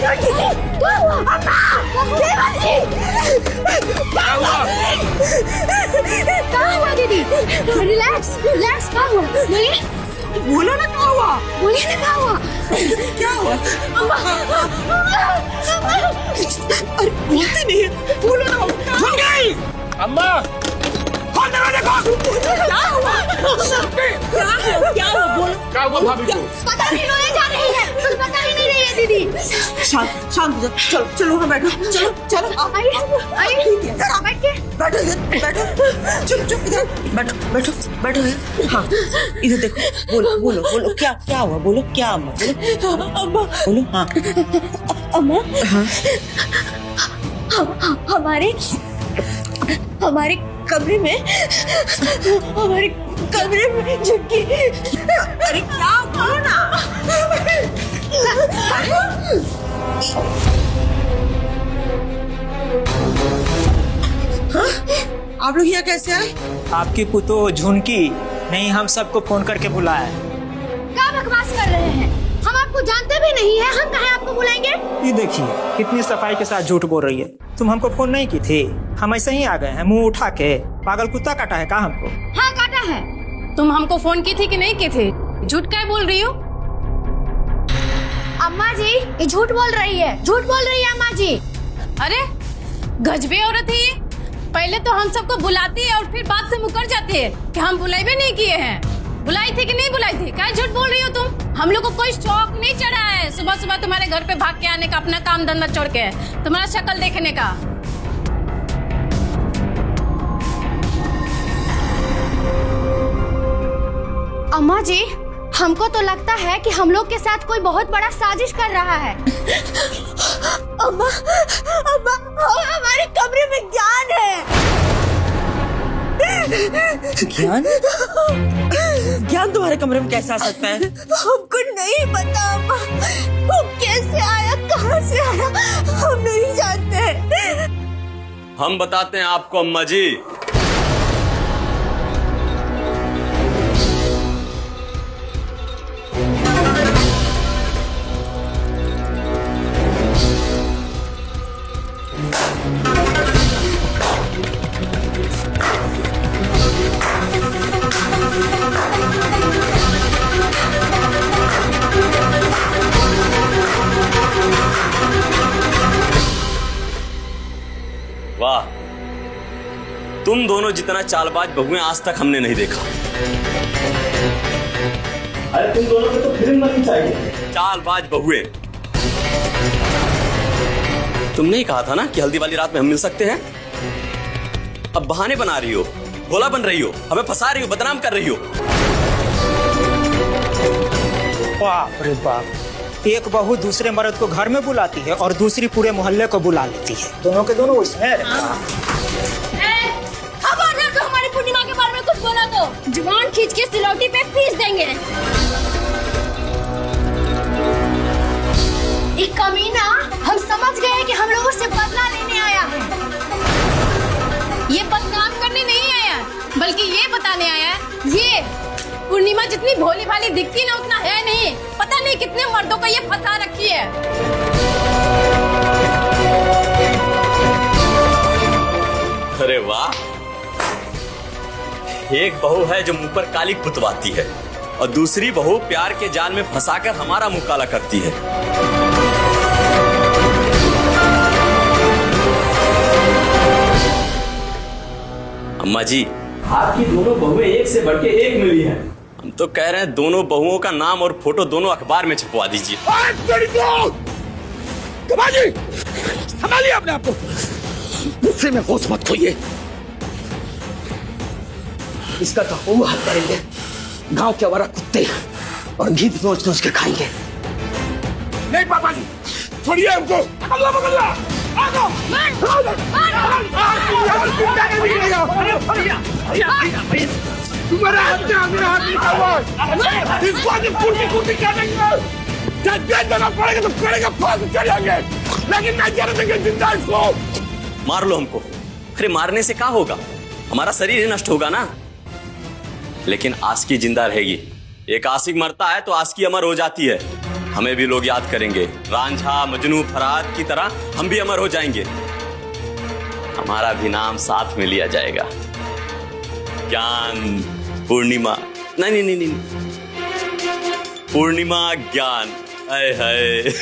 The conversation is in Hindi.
क्या हुआ? अम्मा! क्या हुआ दीदी? रिलैक्स रिलैक्स, क्या हुआ? बोलिए, बोलो ना क्या हुआ? बोलिए ना क्या हुआ? क्या हुआ? अम्मा! अरे बोलते नहीं है, बोलो ना। सुन गई अम्मा, खोल दरवाजा खोल। क्या हुआ? क्या हुआ बोलो। क्या हुआ भाभी को? पता नहीं, रोए जा रही है, कुछ पता ही नहीं रही है दीदी। शांत शांत हो जाओ। चलो चलो वहाँ बैठो। चलो चलो आइए आइए, बैठ के बैठो इधर बैठो। चुप चुप इधर बैठो बैठो बैठो इधर। हाँ इधर देखो। बोलो बोलो बोलो क्या क्या हुआ? बोलो क्या अम्मा? बोलो अम्मा बोलो। हाँ अम्मा, हाँ हमारे कमरे में झुकी। अरे क्या बोलो ना। हाँ? आप लोग यहाँ कैसे आए? आपकी पुतो झुनकी नहीं हम सबको फोन करके बुलाया। क्या बकवास कर रहे हैं? हम आपको जानते भी नहीं है, हम कहाँ आपको बुलाएंगे? ये देखिए कितनी सफाई के साथ झूठ बोल रही है। तुम हमको फोन नहीं की थी, हम ऐसे ही आ गए हैं मुंह उठा के। पागल कुत्ता काटा है क्या हमको? हाँ काटा है। तुम हमको फोन की थी कि नहीं की थी? झूठ क्या बोल रही हो? अम्मा जी ये झूठ बोल रही है, झूठ बोल रही है अम्मा जी। अरे गजबे औरत है ये। पहले तो हम सबको बुलाती है और फिर बात से मुकर जाती है कि हम बुलाई भी नहीं किए हैं। बुलाई थी कि नहीं बुलाई थी? क्या झूठ बोल रही हो तुम? हम लोग को कोई शौक नहीं चढ़ा है सुबह सुबह तुम्हारे घर पे भाग के आने का, अपना काम धंधा छोड़ के तुम्हारा शक्ल देखने का। अम्मा जी हमको तो लगता है कि हम लोग के साथ कोई बहुत बड़ा साजिश कर रहा है। अम्मा अम्मा हमारे कमरे में ज्ञान है। ज्ञान? ज्ञान तुम्हारे कमरे में कैसे आ सकता है? हमको नहीं पता अम्मा, वो कैसे आया, कहाँ से आया, हम नहीं जानते। हम बताते हैं आपको अम्मा जी। वाह, तुम दोनों जितना चालबाज बहुएं आज तक हमने नहीं देखा। अरे तुम दोनों को तो फिल्म बननी चाहिए। चालबाज बहुएं। तुमने ही कहा था ना कि हल्दी वाली रात में हम मिल सकते हैं। अब बहाने बना रही हो, भोला बन रही हो, हमें फंसा रही हो, बदनाम कर रही हो। बाप रे बाप, एक बहू दूसरे मर्द को घर में बुलाती है और दूसरी पूरे मोहल्ले को बुला लेती है। दोनों के दोनों उसमें। खबरदार तो हमारी पूर्णिमा के बारे में कुछ बोला तो जुबान खींच के सिलौटी पे पीस देंगे। एक कमीना, हम समझ गए कि हम लोगों से बदला लेने आया है। ये बदनाम करने नहीं आया, बल्कि ये बताने आया है ये पूर्णिमा जितनी भोली भाली दिखती ना उतना है नहीं। पता नहीं कितने मर्दों को ये फंसा रखी है। अरे वाह, एक बहू है जो मुंह पर काली पुतवाती है और दूसरी बहू प्यार के जाल में फंसाकर हमारा मुंह काला करती है। अम्मा जी, आपकी दोनों बहुएं एक से बढ़ के एक मिली हैं। हम तो कह रहे हैं दोनों बहुओं का नाम और फोटो दोनों अखबार में छपवा दीजिए। संभालिए अपने आप को, गुस्से में होश मत खोइए। इसका तो हम हल करेंगे। गांव के आवारा कुत्ते और गीत नोच नोच के खाएंगे। नहीं पापा जी, छोड़िए हमको। पकड़ ला तुम्हारा हाथ निकालो। इसको आज कुर्सी कुर्सी काटेंगे। देना पड़ेगा तो पड़ेगा, फांसी चढ़ेंगे, लेकिन नहीं जाने देंगे जिंदा इसको। मार लो हमको। अरे मारने से क्या होगा, हमारा शरीर ही नष्ट होगा ना। लेकिन आशिकी जिंदा रहेगी। एक आशिक मरता है तो आशिकी अमर हो जाती है। हमें भी लोग याद करेंगे। रांझा, मजनू, फरहाद की तरह हम भी अमर हो जाएंगे। हमारा भी नाम साथ में लिया जाएगा। ज्ञान, पूर्णिमा, नहीं, पूर्णिमा ज्ञान। हाय हाय।